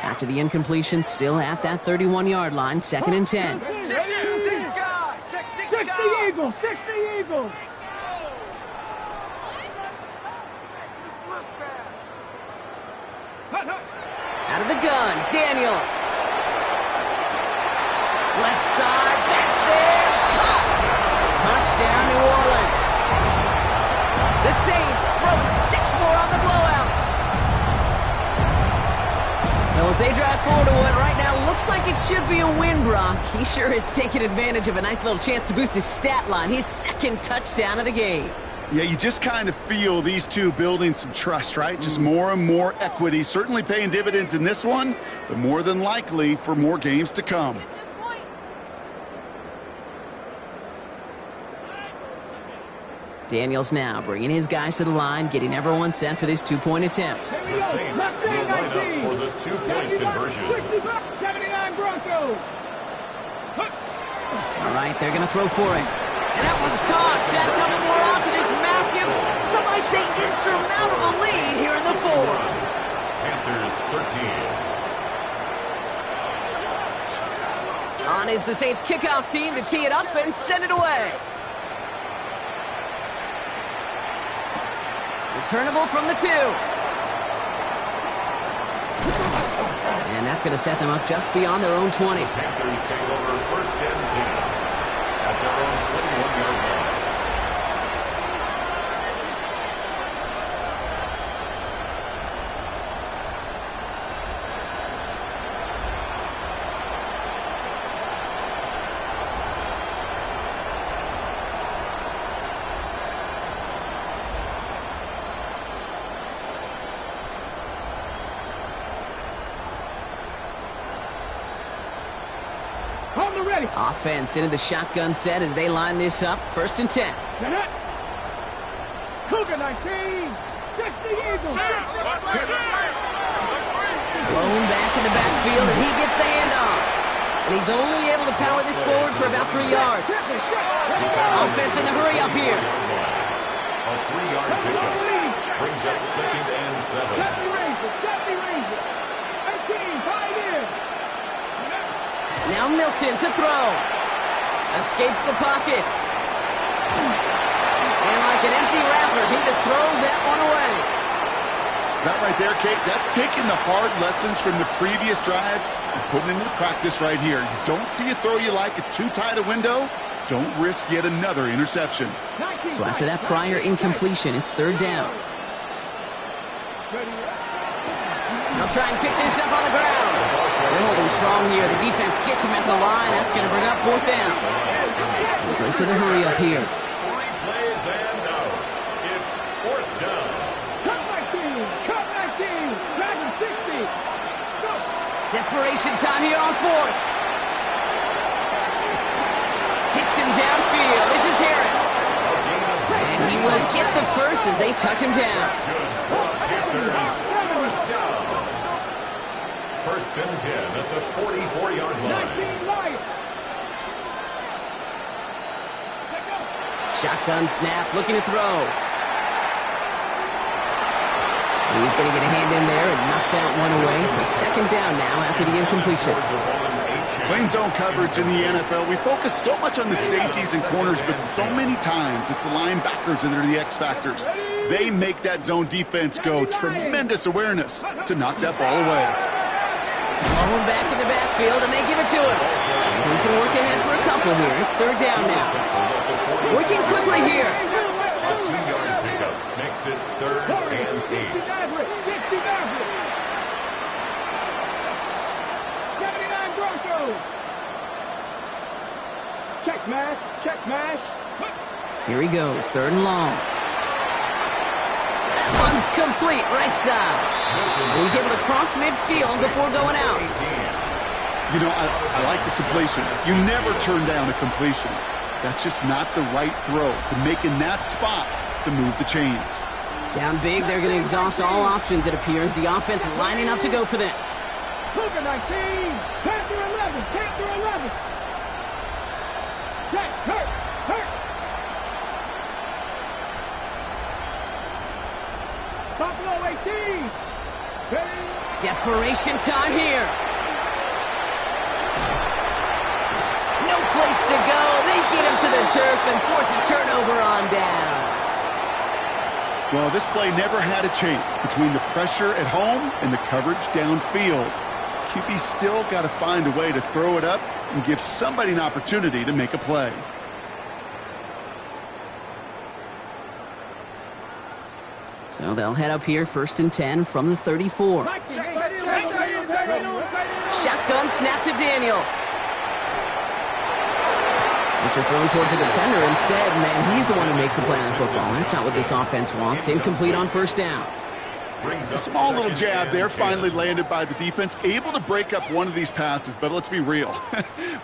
After the incompletion, still at that 31-yard line, second and 10. 60 Eagles, 60 Eagles. Out of the gun, Daniels. Left side, that's there. Caught. Touchdown, New Orleans. The Saints throwing 6 more on the blowout. Well, as they drive forward to what right now looks like it should be a win, Brock. He sure has taken advantage of a nice little chance to boost his stat line. His second touchdown of the game. Yeah, you just kind of feel these two building some trust, right? Just more and more equity. Certainly paying dividends in this one, but more than likely for more games to come. Daniels now bringing his guys to the line, getting everyone set for this 2-point attempt. The Saints will line up for the 2-point conversion. 79 Broncos. All right, they're going to throw for it. And that one's caught. Chad coming more on to this massive, some might say insurmountable lead here in the 4. Panthers 13. On is the Saints kickoff team to tee it up and send it away. Returnable from the 2. And that's going to set them up just beyond their own 20. Panthers take over first and 10 at their own 21-yard line. On the ready. Offense into the shotgun set as they line this up. First and 10. Cougar 19. 60 Eagles. Blown back in the backfield, and he gets the handoff. And he's only able to power this forward for about 3 yards. Offense in the hurry up here. A 3-yard pickup brings up second and 7. 70 Rangers. 18, 5 in. Now Milton to throw. Escapes the pocket. And like an empty wrapper, he just throws that one away. That right there, Kate, that's taking the hard lessons from the previous drive and putting it into practice right here. You don't see a throw you like, it's too tight a window, don't risk yet another interception. So after that prior incompletion, it's third down. They'll try and pick this up on the ground. They're holding strong here. The defense gets him at the line. That's going to bring up fourth down. He goes to the hurry up here. 3 plays and out. It's fourth down. Cut 19. Dragon 60. Go. Desperation time here on fourth. Hits him downfield. This is Harris. And he will get the first as they touch him down. First and 10 at the 44-yard line. 19 Lions. Shotgun snap, looking to throw. He's going to get a hand in there and knock that one away. So second down now after the incompletion. Playing zone coverage in the NFL, we focus so much on the safeties and corners, but so many times it's the linebackers that are the X factors. They make that zone defense go. Tremendous awareness to knock that ball away. Thrown back in the backfield, and they give it to him. He's going to work ahead for a couple here. It's third down now. Working quickly here. A 2-yard pickup makes it third and 8. 60 Mavericks. 79 Broncos. Check mash. Here he goes, third and long. That one's complete, right side. And he's able to cross midfield before going out. You know, I like the completion. You never turn down a completion. That's just not the right throw to make in that spot to move the chains. Down big, they're going to exhaust all options, it appears. The offense lining up to go for this. Cougar 19. Panther 11. Check. Hurt. Buffalo 18. Ready. Desperation time here. No place to go. They get him to the turf and force a turnover on downs. Well, this play never had a chance between the pressure at home and the coverage downfield. QB still got to find a way to throw it up and give somebody an opportunity to make a play. So they'll head up here, first and 10 from the 34. Shotgun snap to Daniels. This is thrown towards a defender instead. Man, he's the one who makes a play on football. That's not what this offense wants. Incomplete on first down. A small little jab there, finally landed by the defense. Able to break up one of these passes, but let's be real.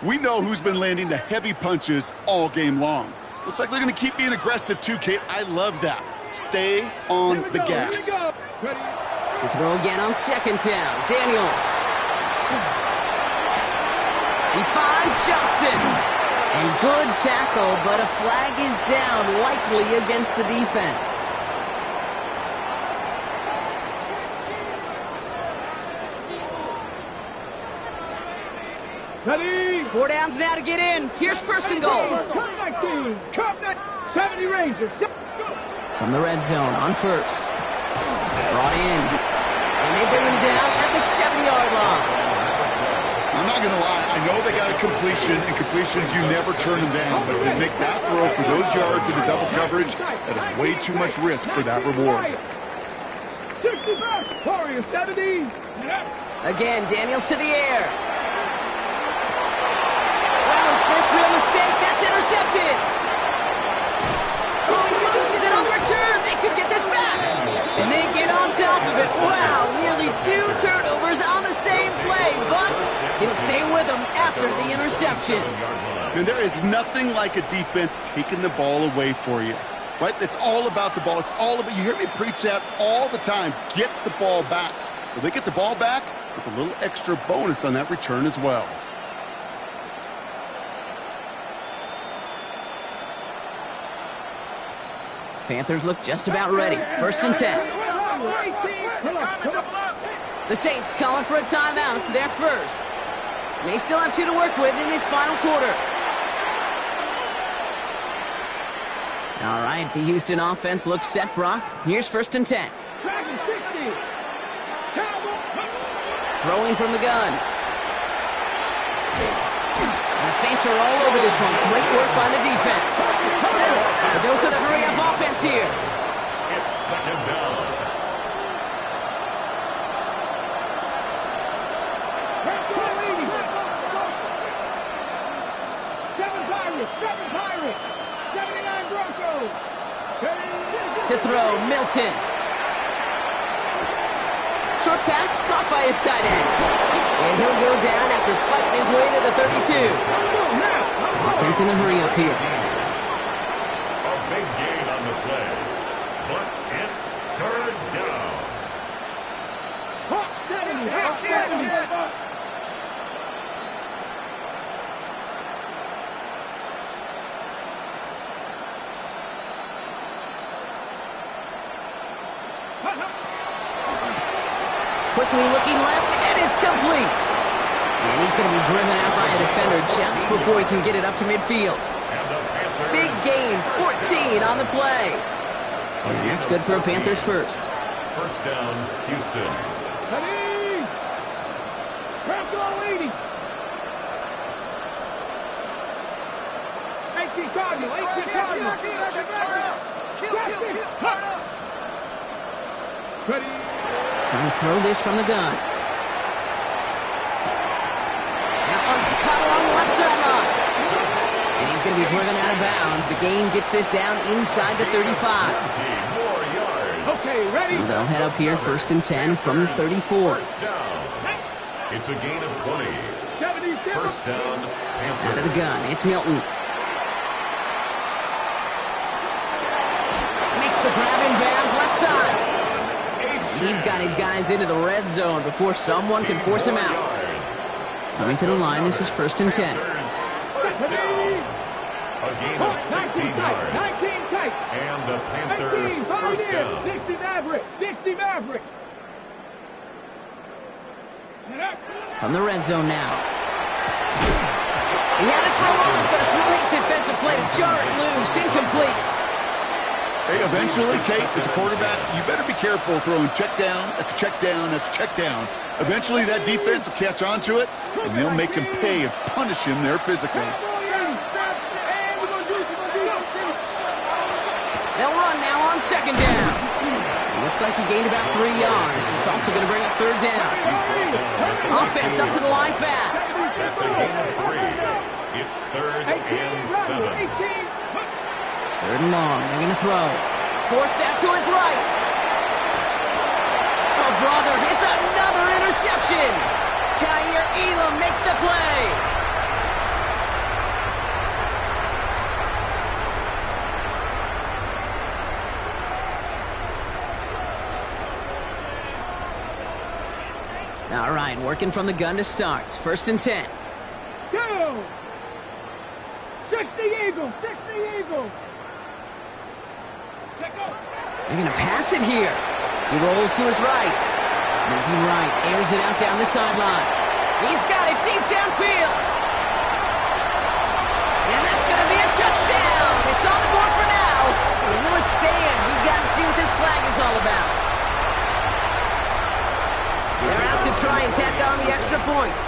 We know who's been landing the heavy punches all game long. Looks like they're going to keep being aggressive too, Kate. I love that. Stay on the gas. To throw again on second down. Daniels. He finds Johnston. And good tackle, but a flag is down, likely against the defense. Ready. 4 downs now to get in. Here's first and goal. Cut 70 Rangers. From the red zone on first. Brought in. And they bring him down at the 7-yard line. completion, and completions, you never turn them down. But to make that throw for those yards in the double coverage, that is way too much risk for that reward. 65, Warriors 70. Again, Daniels to the air. Wow, his first real mistake. That's intercepted. Oh, he loses it on the return. They could get this back. And they get on top of it. Wow, nearly 2 turnovers on the same play. But he'll stay with them after the interception. And there is nothing like a defense taking the ball away for you. Right? It's all about the ball. It's all about, you hear me preach that all the time. Get the ball back. Well, they get the ball back with a little extra bonus on that return as well. Panthers look just about ready. 1st and 10. The Saints calling for a timeout. They're first. They still have 2 to work with in this final quarter. All right, the Houston offense looks set, Brock. Here's 1st and 10. Throwing from the gun. And the Saints are all over this one. Great work by the defense. A dose of the hurry-up offense here. It's 2nd down. Seven Pirates, 79 Broncos. To throw, Milton. Short pass caught by his tight end. And he'll go down after fighting his way to the 32. Offense in the hurry-up here. A big gain on the play, but it's 3rd down. Hawk 70, Hawk 70. Quickly looking left, and it's complete. And he's going to be driven out by a defender just before he can get it up to midfield. Big gain, 14 on the play. And that's good for a Panthers first. 1st down, Houston. Ready? Bronco 80. 18 Cardinal, 18 Cardinal. Ready? Trying to throw this from the gun. That one's cut along the left sideline. And he's going to be driven out of bounds. The gain gets this down inside the 35. More yards. Okay, ready? So they'll head up here 1st and 10 from the 34. 1st down. It's a gain of 20. 77. 1st down, Panthers. Out of the gun, it's Milton. Makes the grab in bounds left side. He's got his guys into the red zone before someone can force him out. Coming to the line, this is 1st and 10. 1st down. A gain of 16 yards. 19 tight. And the Panther 18, 1st down. 60 Maverick, 60 Maverick. From the red zone now. He had it for a moment, but a great defensive play to jar it loose. Incomplete. Hey, eventually, Kate, as a quarterback, you better be careful throwing check down after check down after check down. Eventually, that defense will catch on to it, and they'll make him pay and punish him there physically. They'll run now on 2nd down. Looks like he gained about 3 yards. It's also going to bring up 3rd down. Offense up to the line fast. That's a gain of 3. It's 3rd and 7. 3rd and long. They're going to throw. Forced out to his right. Oh, brother, it's another interception. Kaiir Elam makes the play. All right, working from the gun to start. 1st and 10. Go! 60 Eagles, 60 Eagles. They're going to pass it here. He rolls to his right. Moving right, airs it out down the sideline. He's got it deep downfield. And that's going to be a touchdown. It's on the board for now. Will it stand? We've got to see what this flag is all about. They're out to try and tack on the extra point.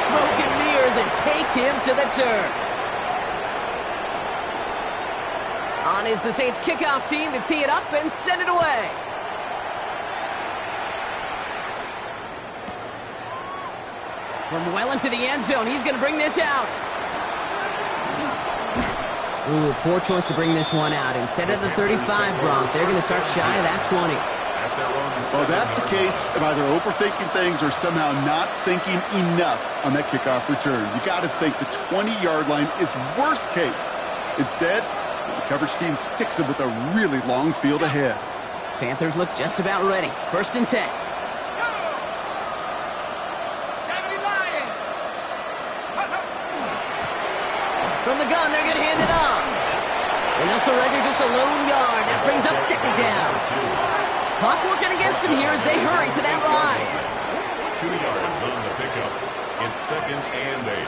smoke and mirrors and take him to the turf. On is the Saints kickoff team to tee it up and send it away. From well into the end zone, he's going to bring this out. Ooh, poor choice to bring this one out. Instead of the 35, Gronk, they're going to start shy of that 20. Well, that's a case of either overthinking things or somehow not thinking enough on that kickoff return. You got to think the 20-yard line is worst case. Instead, the coverage team sticks him with a really long field ahead. Panthers look just about ready. 1st and 10. From the gun, they're going to hand it off. And they'll surrender just a lone yard. That brings up 2nd down. Clock working against them here as they hurry to that line. 2 yards on the pickup. It's 2nd and 8.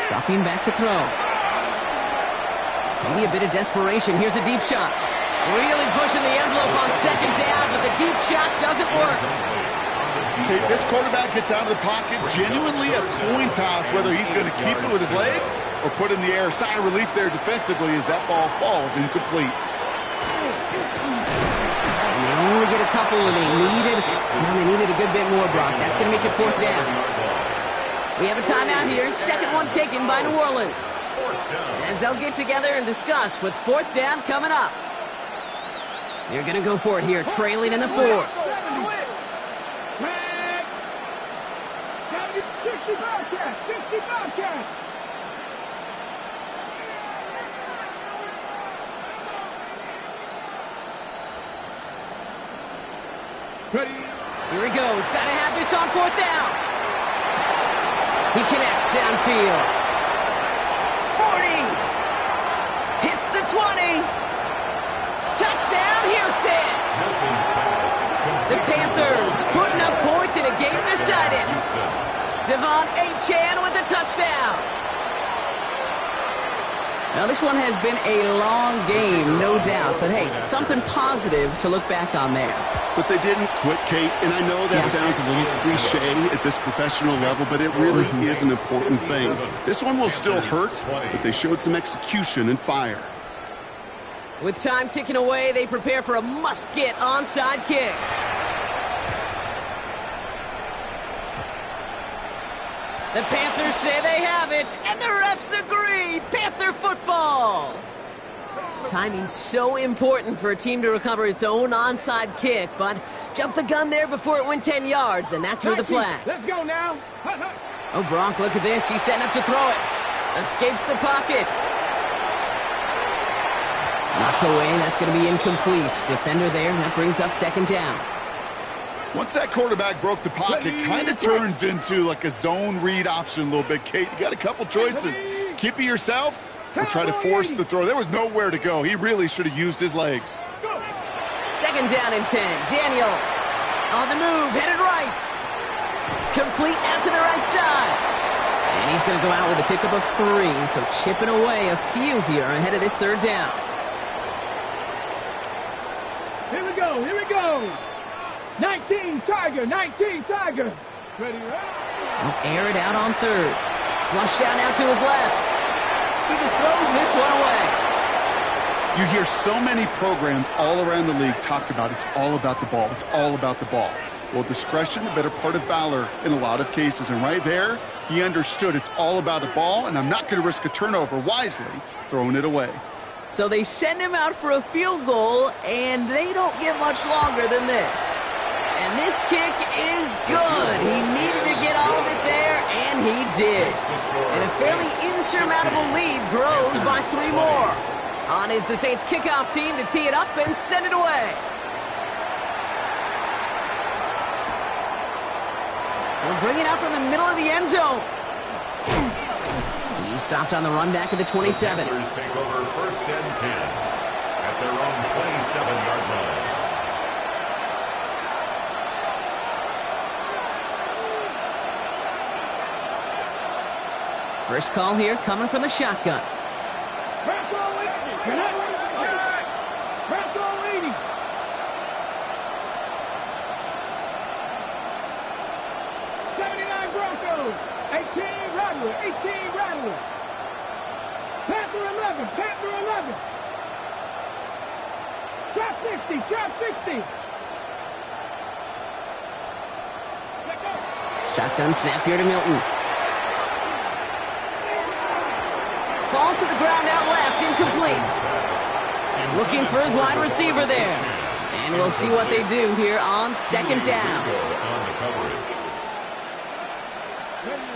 Dropping back to throw. Maybe a bit of desperation. Here's a deep shot. Really pushing the envelope on 2nd down, but the deep shot doesn't work. Okay, this quarterback gets out of the pocket, genuinely a coin toss whether he's going to keep it with his legs or put in the air. Sigh of relief there defensively as that ball falls incomplete. And they only get a couple, and they needed a good bit more, Brock. That's going to make it 4th down. We have a timeout here. 2nd one taken by New Orleans. As they'll get together and discuss with 4th down coming up. They're going to go for it here, trailing in the 4th. 60 Bobcats. Ready? Here he goes. Got to have this on 4th down. He connects downfield. 40. Hits the 20. Touchdown, Houston. The Panthers putting up points in a game decided. Devon Achane with the touchdown. Now, this one has been a long game, no doubt. But, hey, something positive to look back on there. But they didn't quit, Kate, and I know that sounds a little cliche at this professional level, but it really is an important thing. This one will still hurt, but they showed some execution and fire. With time ticking away, they prepare for a must-get onside kick. The Panthers say they have it, and the refs agree. Panther football. Timing's so important for a team to recover its own onside kick, but jumped the gun there before it went 10 yards, and that drew the flag. Let's go now. Oh, Gronk, look at this. He's setting up to throw it. Escapes the pocket. Knocked away, that's going to be incomplete. Defender there, and that brings up 2nd down. Once that quarterback broke the pocket, kind of turns into like a zone read option a little bit, Kate. You got a couple choices. Keep it yourself or try to force the throw. There was nowhere to go. He really should have used his legs. 2nd down and 10. Daniels on the move, headed right. Complete out to the right side. And he's going to go out with a pickup of 3, so chipping away a few here ahead of this 3rd down. Here we go, here we go. 19 Tiger, 19 Tiger. Ready, He'll air it out on 3rd. Flush down now to his left. He just throws this one away. You hear so many programs all around the league talk about it's all about the ball. It's all about the ball. Well, discretion, the better part of valor in a lot of cases. And right there, he understood it's all about the ball, and I'm not going to risk a turnover wisely, throwing it away. So they send him out for a field goal, and they don't get much longer than this. And this kick is good. He needed to get all of it there, and he did. And a fairly insurmountable lead grows by 3 more. On is the Saints kickoff team to tee it up and send it away. They'll bring it out from the middle of the end zone. He stopped on the run back at the 27. The Panthers take over 1st and 10 at their own 27-yard line. First call here coming from the shotgun. Press on it. Press on Rattler, 18, Rattler. Panther 11, Panther 11. Trap 60, Trap 60. Shotgun snap here to Milton. Falls to the ground out left, incomplete. Looking for his wide receiver there. And we'll see what they do here on second down.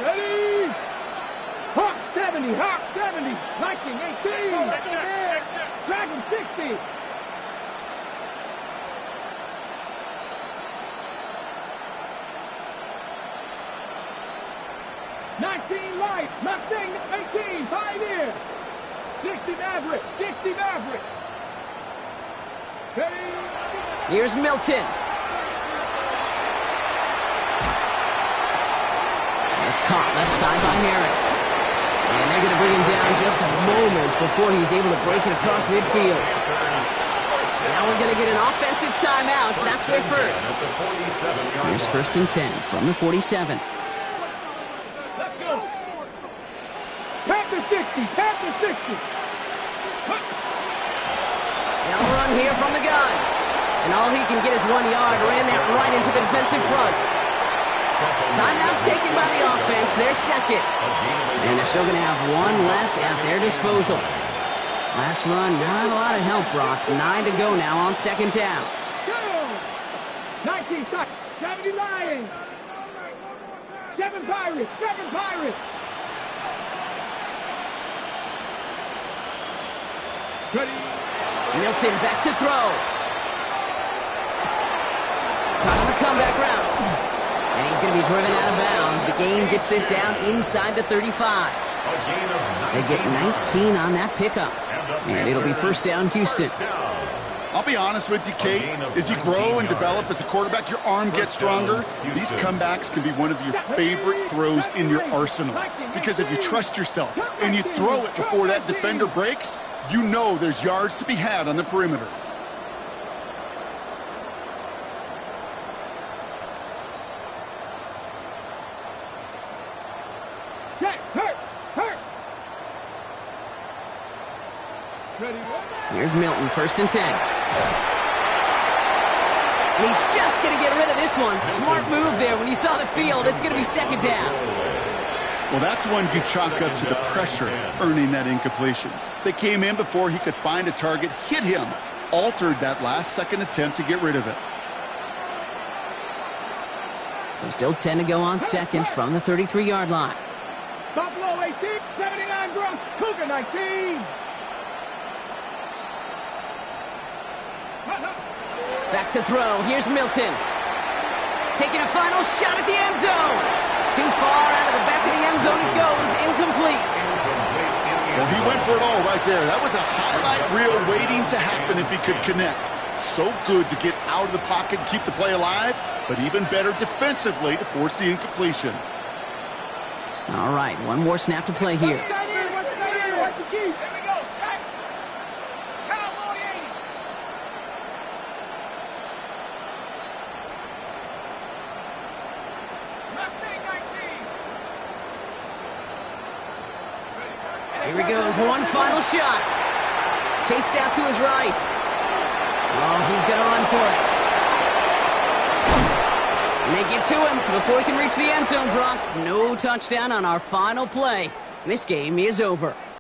Ready? Hawk 70, Hawk 70. Viking 18. Dragon 60. Light, Mustang 18, Pioneer. 60 Maverick, 60 Maverick. Ready? Here's Milton. It's caught left side by Harris. And they're going to bring him down just a moment before he's able to break it across midfield. Now we're going to get an offensive timeout. That's their first. Here's 1st and 10 from the 47. Let's go. Panther 60, Panther 60. Now run here from the gun. And all he can get is 1 yard. Ran that right into the defensive front. Timeout taken by the offense. They're second. And they're still going to have one left at their disposal. Last run, not a lot of help, Brock. 9 to go now on second down. Go! 19 shots, 70 Lions. 7 Pirates, 7 Pirates. Ready? Milton back to throw. Caught on the comeback route. And he's going to be driven out of bounds. The game gets this down inside the 35. They get 19 on that pickup. And it'll be first down, Houston. I'll be honest with you, Kate. As you grow and develop as a quarterback, your arm gets stronger. These comebacks can be one of your favorite throws in your arsenal. Because if you trust yourself and you throw it before that defender breaks, you know there's yards to be had on the perimeter. Check, hurt. Ready? Here's Milton, 1st and 10. And he's just going to get rid of this one. Smart move there. When you saw the field, it's going to be second down. Well, that's one you chalk up to the pressure earning that incompletion. They came in before he could find a target, hit him, altered that last-second attempt to get rid of it. So still 10 to go on second from the 33-yard line. Buffalo 18, 79 Gronk, Cougar 19. Back to throw. Here's Milton. Taking a final shot at the end zone. Too far out of the back of the end zone it goes. Incomplete. Well, he went for it all right there. That was a highlight reel waiting to happen if he could connect. So good to get out of the pocket and keep the play alive, but even better defensively to force the incompletion. All right, one more snap to play here. Here he goes, one final shot. Chased out to his right. Oh, he's going to run for it. And they get to him before he can reach the end zone, Brock. No touchdown on our final play. This game is over.